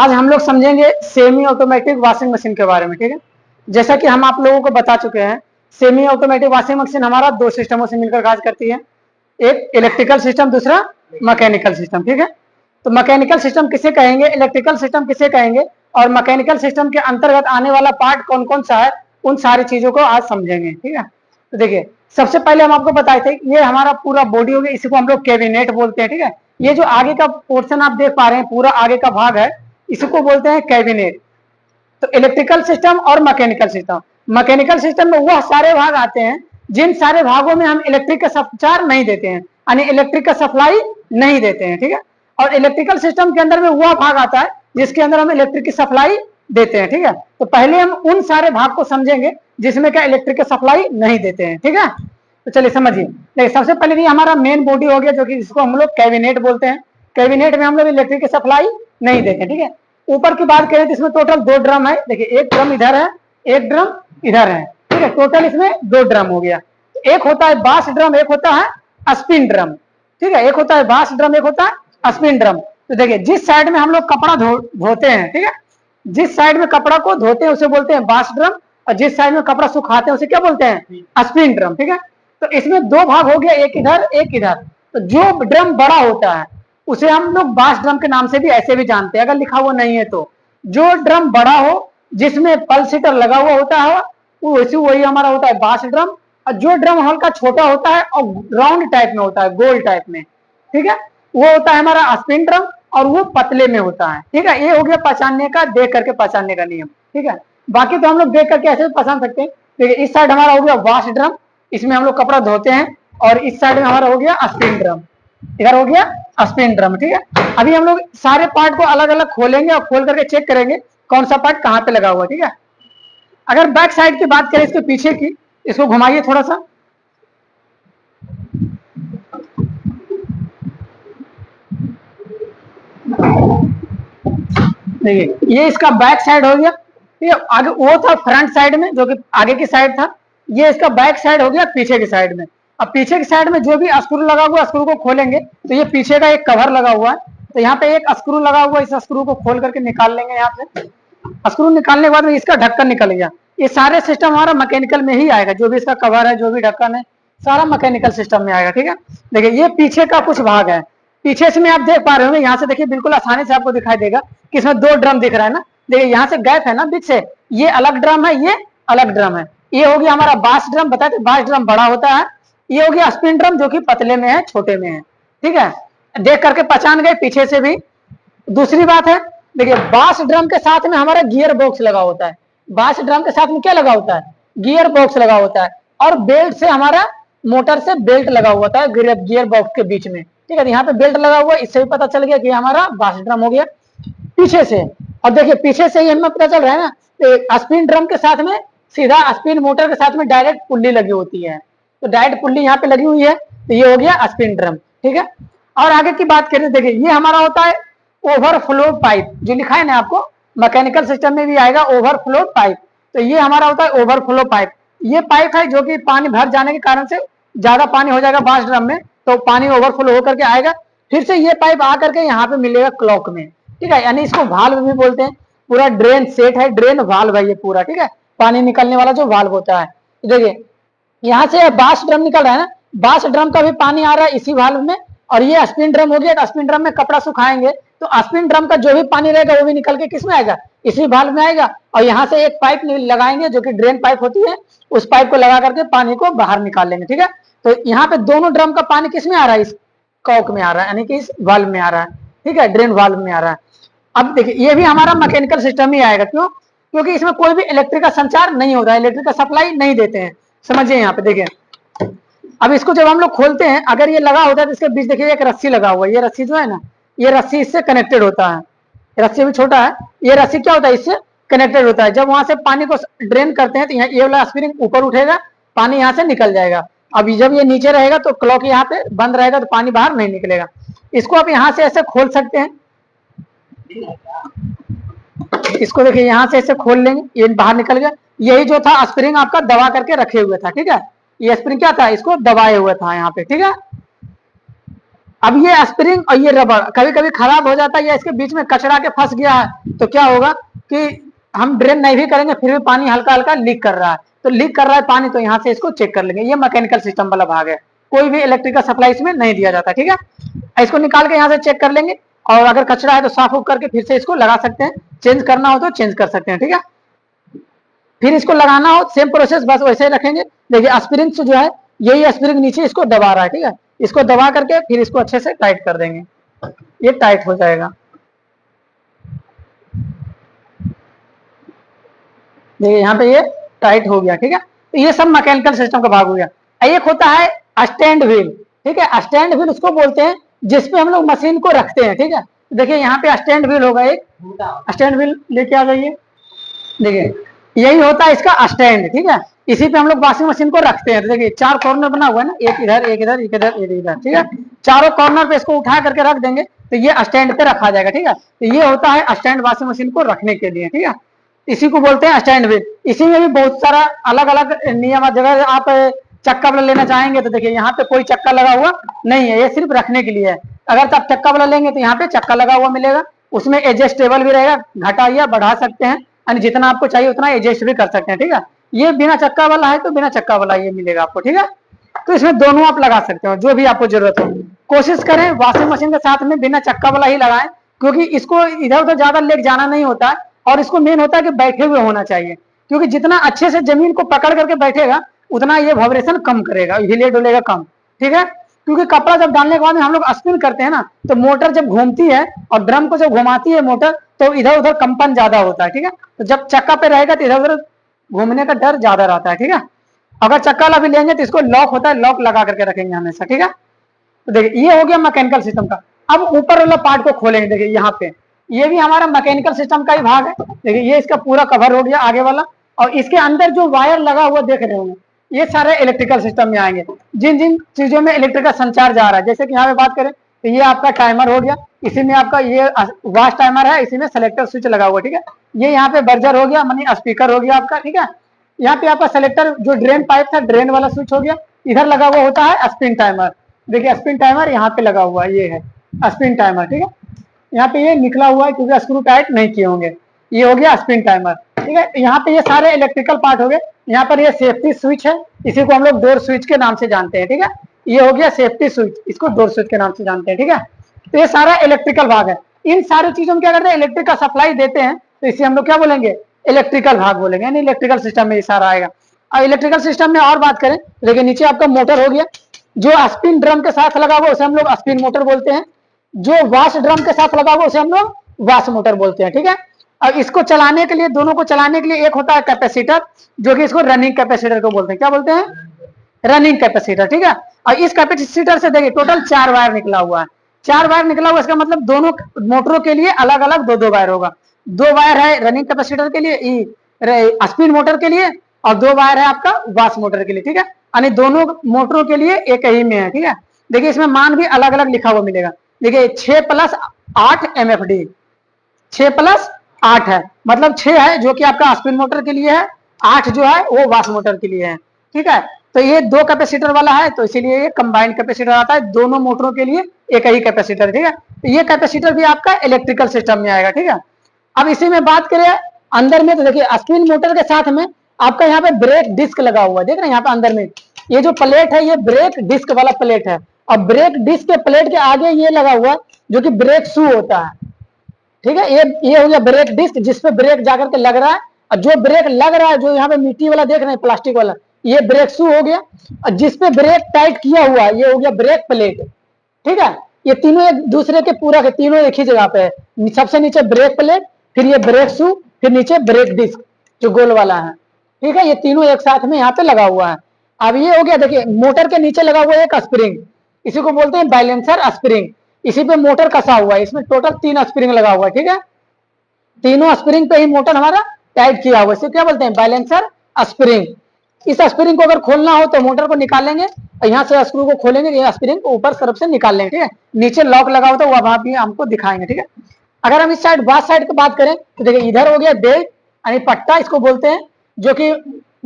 आज हम लोग समझेंगे सेमी ऑटोमेटिक वॉशिंग मशीन के बारे में। ठीक है, जैसा कि हम आप लोगों को बता चुके हैं, सेमी ऑटोमेटिक वॉशिंग मशीन हमारा दो सिस्टमों से मिलकर कार्य करती है, एक इलेक्ट्रिकल सिस्टम, दूसरा मैकेनिकल सिस्टम। ठीक है, तो मैकेनिकल सिस्टम किसे कहेंगे, इलेक्ट्रिकल सिस्टम किसे कहेंगे, और मैकेनिकल सिस्टम के अंतर्गत आने वाला पार्ट कौन कौन सा है, उन सारी चीजों को आज समझेंगे। ठीक है, तो देखिए सबसे पहले हम आपको बताए थे, ये हमारा पूरा बॉडी हो गया, इसी को हम लोग कैबिनेट बोलते हैं। ठीक है, ये जो आगे का पोर्शन आप देख पा रहे हैं, पूरा आगे का भाग है, इसी को बोलते हैं कैबिनेट। तो इलेक्ट्रिकल सिस्टम और मैकेनिकल सिस्टम, मैकेनिकल सिस्टम में वह सारे भाग आते हैं जिन सारे भागों में हम इलेक्ट्रिक का संचार नहीं देते हैं, यानी इलेक्ट्रिक का सप्लाई नहीं देते हैं। ठीक है, और इलेक्ट्रिकल सिस्टम के अंदर में वह भाग आता है जिसके अंदर हम इलेक्ट्रिक की सप्लाई देते हैं। ठीक है, तो पहले हम उन सारे भाग को समझेंगे जिसमें क्या इलेक्ट्रिक की सप्लाई नहीं देते हैं। ठीक है, तो चलिए समझिए। देखिए सबसे पहले ये हमारा मेन बॉडी हो गया, जो कि जिसको हम लोग कैबिनेट बोलते हैं। कैबिनेट में हम लोग इलेक्ट्रिक की सप्लाई नहीं देते। ठीक है, ऊपर की बात करें तो इसमें टोटल दो ड्रम है। देखिए एक ड्रम इधर है, एक ड्रम इधर है। ठीक है, टोटल इसमें दो ड्रम हो गया। एक होता है बास ड्रम, एक होता है स्पिन ड्रम। ठीक है, एक होता है बास ड्रम, एक होता है स्पिन ड्रम। तो देखिए जिस साइड में हम लोग कपड़ा धोते हैं, ठीक है, जिस साइड में कपड़ा को धोते हैं उसे बोलते हैं बास ड्रम, और जिस साइड में कपड़ा सुखाते हैं उसे क्या बोलते हैं, स्पिन ड्रम। ठीक है, तो इसमें दो भाग हो गया, एक इधर एक इधर। तो जो ड्रम बड़ा होता है उसे हम लोग बास ड्रम के नाम से भी ऐसे भी जानते हैं, अगर लिखा हुआ नहीं है तो। जो ड्रम बड़ा हो, जिसमें पल्स हीटर लगा हुआ होता है, वही हमारा होता है बास ड्रम। और जो ड्रम हल्का छोटा होता है और राउंड टाइप में होता है, गोल टाइप में, ठीक है, वो होता है हमारा स्पिन ड्रम, और वो पतले में होता है। ठीक है, ये हो गया पहचानने का, देख करके पहचानने का नियम। ठीक है, बाकी तो हम लोग देख करके ऐसे पहचान सकते हैं। देखिए इस साइड हमारा हो गया वाश ड्रम, इसमें हम लोग कपड़ा धोते हैं, और इस साइड में हमारा हो गया स्पिन ड्रम, इधर हो गया स्पिन ड्रम। ठीक है, अभी हम लोग सारे पार्ट को अलग अलग खोलेंगे और खोल करके चेक करेंगे कौन सा पार्ट कहाँ पे लगा हुआ है। ठीक है, अगर बैक साइड की बात करें, इसके पीछे की, इसको घुमाइए थोड़ा सा। देखिए ये इसका बैक साइड हो गया। ये आगे वो था फ्रंट साइड में, जो कि आगे की साइड था, ये इसका बैक साइड हो गया पीछे की साइड में। अब पीछे की साइड में जो भी स्क्रू लगा हुआ, स्क्रू को खोलेंगे तो ये पीछे का एक कवर लगा हुआ है, तो यहाँ पे एक स्क्रू लगा हुआ है, इस स्क्रू को खोल करके निकाल लेंगे। यहाँ से स्क्रू निकालने के बाद में इसका ढक्कन निकल गया। ये सारे सिस्टम हमारा मैकेनिकल में ही आएगा, जो भी इसका कवर है, जो भी ढक्कन है, सारा मैकेनिकल सिस्टम में आएगा। ठीक है, देखिए ये पीछे का कुछ भाग है, पीछे से में आप देख पा रहे होंगे, यहाँ से देखिए बिल्कुल आसानी से आपको दिखाई देगा कि इसमें दो ड्रम दिख रहा है ना। देखिए यहाँ से गैप है ना बीच से, ये अलग ड्रम है, ये अलग ड्रम है। ये हो गया हमारा बास ड्रम, बताए थे बास ड्रम बड़ा होता है। ये हो गया स्पिन ड्रम, जो कि पतले में है, छोटे में है। ठीक है, देख करके पहचान गए पीछे से भी। दूसरी बात है, देखिए बास ड्रम के साथ में हमारा गियर बॉक्स लगा होता है। बास ड्रम के साथ में क्या लगा होता है, गियर बॉक्स लगा होता है, और बेल्ट से हमारा मोटर से बेल्ट लगा हुआ था गियर बॉक्स के बीच में। ठीक है, यहाँ पे बेल्ट लगा हुआ है, इससे भी पता चल गया कि हमारा बास ड्रम हो गया पीछे से। और देखिए पीछे से ही हमें पता चल रहा है ना, स्पिन ड्रम के साथ में सीधा स्पिन मोटर के साथ में डायरेक्ट पुल्ली लगी होती है, तो डायरेक्ट पुल्ली यहाँ पे लगी हुई है, तो ये हो गया स्पिन ड्रम। ठीक है, और आगे की बात करें, देखिए ये हमारा होता है ओवरफ्लो पाइप, जो लिखा है ना आपको, मैकेनिकल सिस्टम में भी आएगा ओवरफ्लो पाइप। तो ये हमारा होता है ओवरफ्लो पाइप। ये पाइप है जो कि पानी भर जाने के कारण से ज्यादा पानी हो जाएगा बास ड्रम में, तो पानी ओवरफ्लो होकर के आएगा, फिर से ये पाइप आकर के यहाँ पे मिलेगा क्लॉक में। ठीक है, यानी इसको वाल्व भी बोलते हैं। पूरा ड्रेन सेट है, ड्रेन वाल्व है ये पूरा। ठीक है, पानी निकलने वाला जो वाल्व होता है। देखिए यहाँ से बास ड्रम निकल रहा है ना, बास ड्रम का भी पानी आ रहा है इसी वाल्व में, और ये स्पिन ड्रम हो गया। तो स्पिन ड्रम में कपड़ा सुखाएंगे, तो स्पिन ड्रम का जो भी पानी रहेगा वो भी निकल के किस में आएगा, इसी वाल्व में आएगा। और यहाँ से एक पाइप लगाएंगे जो कि ड्रेन पाइप होती है, उस पाइप को लगा करके पानी को बाहर निकाल लेंगे। ठीक है, तो यहाँ पे दोनों ड्रम का पानी किस में आ रहा है, इस कॉक में आ रहा है, यानी कि इस वाल्व में आ रहा है। ठीक है, ड्रेन वाल्व में आ रहा है। अब देखिए ये भी हमारा मैकेनिकल सिस्टम ही आएगा, क्यों, क्योंकि इसमें कोई भी इलेक्ट्रिक का संचार नहीं होता है, इलेक्ट्रिक का सप्लाई नहीं देते हैं। समझिए यहाँ पे देखिए, अब इसको जब हम लोग खोलते हैं, अगर ये लगा होता है तो इसके बीच देखिए एक रस्सी लगा हुआ है, ये रस्सी जो है ना, ये रस्सी इससे कनेक्टेड होता है। रस्सी भी छोटा है, ये रस्सी क्या होता है, इससे कनेक्टेड होता है। जब वहां से पानी को ड्रेन करते हैं तो यहाँ ये वाला स्प्रिंग ऊपर उठेगा, पानी यहाँ से निकल जाएगा। अब जब ये नीचे रहेगा तो क्लॉक यहाँ पे बंद रहेगा, तो पानी बाहर नहीं निकलेगा। इसको आप यहाँ से ऐसे खोल सकते हैं, इसको देखिए यहाँ से ऐसे खोल लेंगे, ये बाहर निकल गया। यही जो था स्प्रिंग आपका दबा करके रखे हुए था। ठीक है, ये स्प्रिंग क्या था, इसको दबाए हुए था यहाँ पे। ठीक है, अब ये स्प्रिंग और ये रबर कभी कभी खराब हो जाता है या इसके बीच में कचरा के फंस गया है तो क्या होगा कि हम ड्रेन नहीं भी करेंगे फिर भी पानी हल्का हल्का लीक कर रहा है, तो लीक कर रहा है पानी, तो यहाँ से इसको चेक कर लेंगे। ये मैकेनिकल सिस्टम वाला भाग है, कोई भी इलेक्ट्रिकल सप्लाई इसमें नहीं दिया जाता, ठीक है। इसको निकाल के यहाँ से चेक कर लेंगे और अगर कचरा है तो साफ उफ करके फिर से इसको लगा सकते हैं, चेंज करना हो तो चेंज कर सकते हैं, ठीक है। फिर इसको लगाना हो सेम प्रोसेस बस वैसे ही रखेंगे। देखिए स्प्रिंग जो है यही स्प्रिंग नीचे इसको दबा रहा है, ठीक है। इसको दबा करके फिर इसको अच्छे से टाइट कर देंगे, ये टाइट हो जाएगा। देखिए यहाँ पे ये टाइट हो गया, ठीक है। तो ये सब मैकेनिकल सिस्टम का भाग हो गया। एक होता है स्टैंड व्हील, ठीक है। स्टैंड व्हील उसको बोलते हैं जिसपे हम लोग मशीन को रखते हैं, ठीक है। देखिए यहाँ पे स्टैंड व्हील होगा, एक स्टैंड व्हील लेके आ जाइए। देखिए यही होता है इसका स्टैंड, ठीक है। इसी पे हम लोग वॉशिंग मशीन को रखते हैं। तो देखिए 4 कॉर्नर बना हुआ है ना, एक इधर एक इधर एक इधर एक इधर, ठीक है। चारों कॉर्नर पे इसको उठा करके रख देंगे तो ये स्टैंड पे रखा जाएगा, ठीक है। तो ये होता है स्टैंड वॉशिंग मशीन को रखने के लिए, ठीक है। इसी को बोलते हैं स्टैंड व्हील। इसी में भी बहुत सारा अलग अलग नियम। जगह आप चक्का वाला लेना चाहेंगे तो देखिए यहाँ पे कोई चक्का लगा हुआ नहीं है, ये सिर्फ रखने के लिए है। अगर आप चक्का वाला लेंगे तो यहाँ पे चक्का लगा हुआ मिलेगा, उसमें एडजस्टेबल भी रहेगा, घटा या बढ़ा सकते हैं, यानी जितना आपको चाहिए उतना एडजस्ट भी कर सकते हैं, ठीक है। ये बिना चक्का वाला है तो बिना चक्का वाला ये मिलेगा आपको, ठीक है। तो इसमें दोनों आप लगा सकते हो जो भी आपको जरूरत हो। कोशिश करें वॉशिंग मशीन के साथ में बिना चक्का वाला ही लगाएं, क्योंकि इसको इधर उधर ज्यादा लेके जाना नहीं होता है और इसको मेन होता है कि बैठे हुए होना चाहिए, क्योंकि जितना अच्छे से जमीन को पकड़ करके बैठेगा उतना ये वाइब्रेशन कम करेगा, हिले डुलेगा कम, ठीक है। क्योंकि कपड़ा जब डालने के बाद हम लोग स्पिन करते हैं ना तो मोटर जब घूमती है और ड्रम को जब घुमाती है मोटर तो इधर उधर कंपन ज्यादा होता है, ठीक है। तो जब चक्का पे रहेगा तो इधर उधर घूमने का डर ज्यादा रहता है, ठीक है। अगर चक्का वाला भी लेंगे तो इसको लॉक होता है, लॉक लगा करके रखेंगे हमेशा, ठीक है। तो देखिए ये हो गया मैकेनिकल सिस्टम का। अब ऊपर वाला पार्ट को खोलेंगे, देखिए यहाँ पे ये भी हमारा मैकेनिकल सिस्टम का ही भाग है। देखिए ये इसका पूरा कवर हो गया आगे वाला, और इसके अंदर जो वायर लगा हुआ देख रहे होंगे ये सारे इलेक्ट्रिकल सिस्टम में आएंगे। जिन जिन चीजों में इलेक्ट्रिकल संचार जा रहा है, जैसे कि यहाँ पे बात करें तो ये आपका टाइमर हो गया, इसी में आपका ये वॉच टाइमर है, इसी में सेलेक्टर स्विच लगा हुआ, ठीक है। ये यहाँ पे बर्जर हो गया, मानी स्पीकर हो गया आपका, ठीक है। यहाँ पे आपका सेलेक्टर जो ड्रेन पाइप था ड्रेन वाला स्विच हो गया। इधर लगा हुआ होता है स्पिन टाइमर, देखिए स्पिन टाइमर यहाँ पे लगा हुआ है, ये है स्पिन टाइमर, ठीक है। यहाँ पे ये निकला हुआ है क्योंकि स्क्रू टाइट नहीं किए होंगे, ये हो गया स्पिन टाइमर, ठीक है। यहाँ पे ये सारे इलेक्ट्रिकल पार्ट हो गए। यहाँ पर ये सेफ्टी स्विच है, इसी को हम लोग डोर स्विच के नाम से जानते हैं, ठीक है। ये हो गया सेफ्टी स्विच, इसको डोर स्विच के नाम से जानते हैं, ठीक है। तो ये सारा इलेक्ट्रिकल भाग है। इन सारी चीजों में क्या करते हैं, इलेक्ट्रिक का सप्लाई देते हैं, तो इसे हम लोग क्या बोलेंगे, इलेक्ट्रिकल भाग बोलेंगे, यानी इलेक्ट्रिकल सिस्टम में ये सारा आएगा। और इलेक्ट्रिकल सिस्टम में और बात करें, देखिए नीचे आपका मोटर हो गया, जो स्पिन ड्रम के साथ लगा हुआ उसे हम लोग स्पिन मोटर बोलते हैं, जो वाश ड्रम के साथ लगा हुआ उसे हम लोग वाश मोटर बोलते हैं, ठीक है। और इसको चलाने के लिए, दोनों को चलाने के लिए एक होता है कैपेसिटर, जो कि इसको रनिंग कैपेसिटर को बोलते हैं, क्या बोलते हैं, रनिंग कैपेसिटर, ठीक है। और इस कैपेसिटर से देखिए टोटल 4 वायर निकला हुआ है, 4 वायर निकला हुआ, इसका मतलब दोनों मोटरों के लिए अलग अलग 2-2 वायर होगा। 2 वायर है रनिंग कैपेसिटर के लिए, स्पिन मोटर के लिए, और 2 वायर है आपका वाश मोटर के लिए, ठीक है। यानी दोनों मोटरों के लिए एक ही में है, ठीक है। देखिए इसमें मान भी अलग अलग लिखा हुआ मिलेगा, देखिए 6+8 MFD, 6+8 है, मतलब 6 है जो कि आपका स्पिन मोटर के लिए है, 8 जो है वो वाश मोटर के लिए है, ठीक है। तो ये 2 कैपेसिटर वाला है, तो इसीलिए ये कंबाइंड कैपेसिटर आता है, दोनों मोटरों के लिए एक ही कैपेसिटर, ठीक है। तो ये कैपेसिटर भी आपका इलेक्ट्रिकल सिस्टम में आएगा, ठीक है। अब इसी में बात करें अंदर में, तो देखिए स्पिन मोटर के साथ में आपका यहाँ पे ब्रेक डिस्क लगा हुआ है, देख रहे हैं यहाँ पे अंदर में ये जो प्लेट है ये ब्रेक डिस्क वाला प्लेट है, और ब्रेक डिस्क के प्लेट के आगे ये लगा हुआ जो कि ब्रेक शू होता है, ठीक है। ये हो गया ब्रेक डिस्क जिसपे ब्रेक जाकर के लग रहा है, और जो ब्रेक लग रहा है जो यहाँ पे मिट्टी वाला देख रहे हैं प्लास्टिक वाला, ये ब्रेक शू हो गया, और जिसपे ब्रेक टाइट किया हुआ है ये हो गया ब्रेक प्लेट, ठीक है। ये तीनों एक दूसरे के पूरा के तीनों एक ही जगह पे है, सबसे नीचे ब्रेक प्लेट, फिर ये ब्रेक शू, फिर नीचे ब्रेक डिस्क जो गोल वाला है, ठीक है। ये तीनों एक साथ में यहाँ पे लगा हुआ है। अब ये हो गया, देखिए मोटर के नीचे लगा हुआ है एक स्प्रिंग, इसी को बोलते हैं बैलेंसर स्प्रिंग, इसी पे मोटर कसा हुआ है, इसमें टोटल 3 स्प्रिंग लगा हुआ है, ठीक है। तीनों स्प्रिंग पे ही मोटर हमारा टाइट किया हुआ है, इसे क्या बोलते हैं, बैलेंसर स्प्रिंग। इस स्प्रिंग को अगर खोलना हो तो मोटर को निकालेंगे और यहाँ से स्क्रू को खोलेंगे, ये स्प्रिंग को ऊपर तरफ से निकाल लेंगे, ठीक है। नीचे लॉक लगा होता है वो वहां भी हमको दिखाएंगे, ठीक है। अगर हम इस साइड बास साइड की बात करें तो देखिए इधर हो गया बेल्ट यानी पट्टा, इसको बोलते हैं, जो कि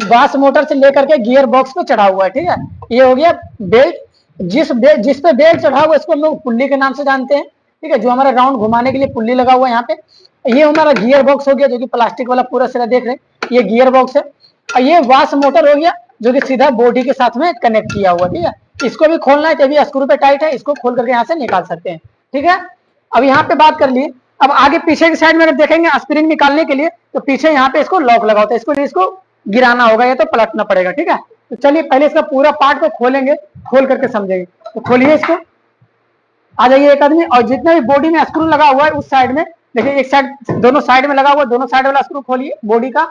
बास मोटर से लेकर के गियर बॉक्स पे चढ़ा हुआ है, ठीक है। ये हो गया बेल्ट, जिस पे बेल्ट चढ़ा हुआ इसको हम लोग पुल्ली के नाम से जानते हैं, ठीक है। जो हमारा राउंड घुमाने के लिए पुल्ली लगा हुआ है यहाँ पे, ये हमारा गियर बॉक्स हो गया जो कि प्लास्टिक वाला पूरा सिरा देख रहे हैं, ये गियर बॉक्स है। और ये वाश मोटर हो गया जो कि सीधा बॉडी के साथ में कनेक्ट किया हुआ, ठीक है। इसको भी खोलना है, तभी स्क्रू पे टाइट है, इसको खोल करके यहाँ से निकाल सकते हैं, ठीक है। अब यहाँ पे बात कर लिए, अब आगे पीछे की साइड में अगर देखेंगे स्प्रिंग निकालने के लिए, तो पीछे यहाँ पे इसको लॉक लगा होता है, इसको गिराना होगा या तो पलटना पड़ेगा, ठीक है। तो चलिए पहले इसका पूरा पार्ट को खोलेंगे, खोल करके समझेंगे। तो खोलिए इसको, आ जाइए एक आदमी, और जितना भी बॉडी में स्क्रू लगा हुआ है उस साइड में देखिए, एक साइड दोनों साइड में लगा हुआ है, दोनों साइड वाला स्क्रू खोलिए बॉडी का।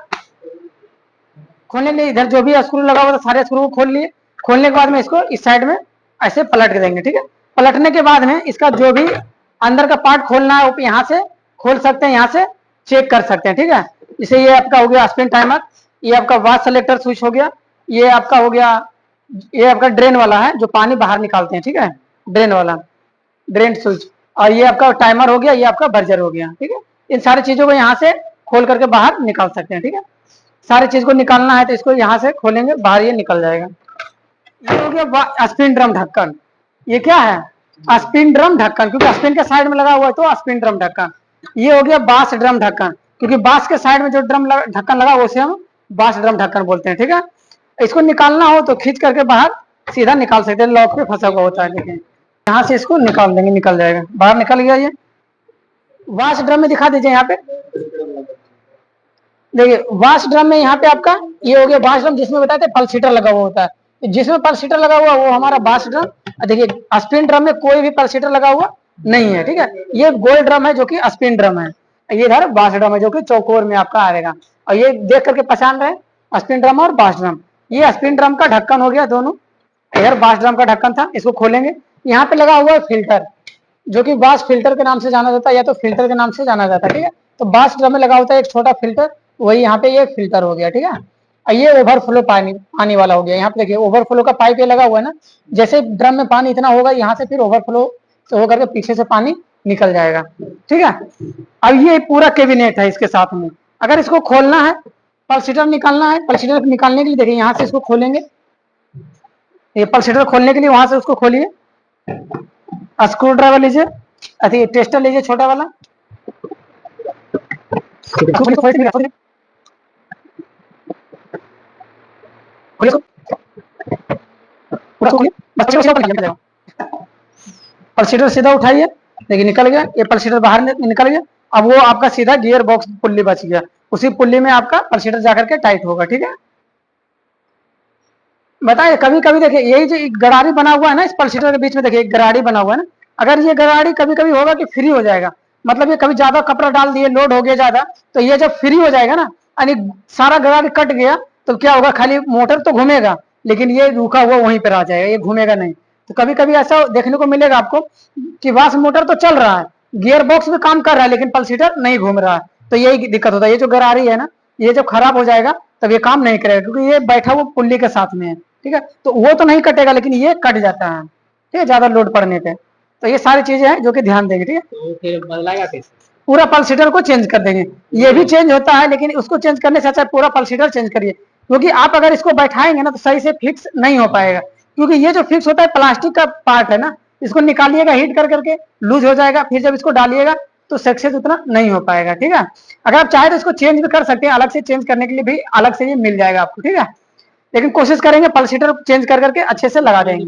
खोलने के लिए इधर जो भी स्क्रू लगा हुआ था सारे स्क्रू को खोल लिए। खोलने के बाद में इसको इस साइड में ऐसे पलट के देंगे, ठीक है। पलटने के बाद में इसका जो भी अंदर का पार्ट खोलना है वो यहाँ से खोल सकते हैं, यहाँ से चेक कर सकते हैं, ठीक है। जैसे ये आपका हो गया स्पिन टाइमर, ये आपका वाश सेलेक्टर स्विच हो गया, ये आपका हो गया, ये आपका ड्रेन वाला है जो पानी बाहर निकालते हैं, ठीक है, ड्रेन वाला ड्रेन स्विच। और ये आपका टाइमर हो गया, ये आपका बर्जर हो गया, ठीक है। इन सारी चीजों को यहाँ से खोल करके बाहर निकाल सकते हैं, ठीक है। सारी चीज को निकालना है तो इसको यहाँ से खोलेंगे, बाहर ये निकल जाएगा। ये हो गया स्पिन ड्रम ढक्कन। ये क्या है? स्पिन ड्रम ढक्कन, क्योंकि स्पिन के साइड में लगा हुआ है तो स्पिन ड्रम ढक्कन। ये हो गया बास ड्रम ढक्कन, क्योंकि बास के साइड में जो ड्रम ढक्कन लगा उसे हम बास ड्रम ढक्कन बोलते हैं, ठीक है। इसको निकालना हो तो खींच करके बाहर सीधा निकाल सकते हैं, लॉक पे फंसा हुआ होता है, लेकिन यहाँ से इसको निकाल देंगे, निकल जाएगा, बाहर निकल गया। ये वाश ड्रम में दिखा दीजिए, यहाँ पे देखिए वाश ड्रम में यहाँ पे आपका ये हो गया वाश ड्रम, जिसमें बताते पल्स हीटर लगा हुआ होता है। जिसमें पल्स हीटर लगा हुआ वो हमारा वाश ड्रम। देखिए स्पिन ड्रम में कोई भी पल्स हीटर लगा हुआ नहीं है, ठीक है। ये गोल ड्रम है जो कि स्पिन ड्रम है, ये इधर वाश ड्रम है जो कि चौकोर में आपका आएगा। और ये देख करके पहचान रहे हैं स्पिन ड्रम और वाश ड्रम। ये स्पिन ड्रम का ढक्कन हो गया दोनों, इधर वाश ड्रम का ढक्कन था। इसको खोलेंगे, यहाँ पे लगा हुआ है फिल्टर जो कि वाश फिल्टर के नाम से जाना जाता है या तो फिल्टर के नाम से जाना जाता है, ठीक है। तो वाश ड्रम में लगा होता है एक छोटा फिल्टर, वही यहाँ पे ये फिल्टर हो गया, ठीक है। ये ओवरफ्लो पानी वाला हो गया। यहाँ पे देखिए ओवरफ्लो का पाइप ये लगा हुआ है ना, जैसे ड्रम में पानी इतना होगा यहाँ से फिर ओवरफ्लो से होकर के पीछे से पानी निकल जाएगा, ठीक है। अब ये पूरा कैबिनेट है इसके साथ में। अगर इसको खोलना है, पल्स हीटर निकालना है, पल्स हीटर निकालने के लिए देखिए यहाँ से इसको खोलेंगे। ये पल्स हीटर खोलने के लिए वहां से उसको खोलिए, स्क्रू ड्राइवर लीजिए, अति टेस्टर लीजिए छोटा वाला, पल्सीटर सीधा उठाइए, देखिए निकल गया, ये पल्सीटर बाहर निकल गया। अब वो आपका सीधा गियर बॉक्स पुल्ली बच गया, उसी पुल्ली में आपका पल्सीटर जाकर के टाइट होगा, ठीक है। बताइए कभी कभी देखिए यही जो गरारी बना हुआ है ना, इस पल्सीटर के बीच में देखिए एक गरारी बना हुआ है ना, अगर ये गरारी कभी कभी होगा कि फ्री हो जाएगा, मतलब ये कभी ज्यादा कपड़ा डाल दिए, लोड हो गया ज्यादा, तो ये जब फ्री हो जाएगा ना, यानी सारा गरारी कट गया, तो क्या होगा, खाली मोटर तो घूमेगा लेकिन ये रुका हुआ वहीं पर आ जाएगा, ये घूमेगा नहीं। तो कभी कभी ऐसा देखने को मिलेगा आपको कि वाश मोटर तो चल रहा है, गियर बॉक्स भी काम कर रहा है, लेकिन पल्सीटर नहीं घूम रहा है, तो यही दिक्कत होता है। ये जो गरारी है ना, ये जब खराब हो जाएगा तब ये काम नहीं करेगा, क्योंकि ये बैठा हुआ पुल्ली के साथ में है, ठीक है। तो वो तो नहीं कटेगा लेकिन ये कट जाता है, ठीक है, ज्यादा लोड पड़ने पे। तो ये सारी चीजें हैं जो कि ध्यान देंगे, ठीक है। तो फिर बदलाएगा कैसे? पूरा पल्सीटर को चेंज कर देंगे, ये भी चेंज होता है लेकिन उसको चेंज करने से अच्छा पूरा पल्सीटर चेंज करिए, क्योंकि आप अगर इसको बैठाएंगे ना तो सही से फिक्स नहीं हो पाएगा, क्योंकि ये जो फिक्स होता है प्लास्टिक का पार्ट है ना, इसको निकालिएगा हीट कर करके लूज हो जाएगा, फिर जब इसको डालिएगा तो सक्सेस उतना नहीं हो पाएगा, ठीक है। अगर आप चाहे तो इसको चेंज भी कर सकते हैं, अलग से चेंज करने के लिए भी अलग से ये मिल जाएगा आपको, ठीक है। लेकिन कोशिश करेंगे पल्सीटर चेंज कर करके अच्छे से लगा देंगे।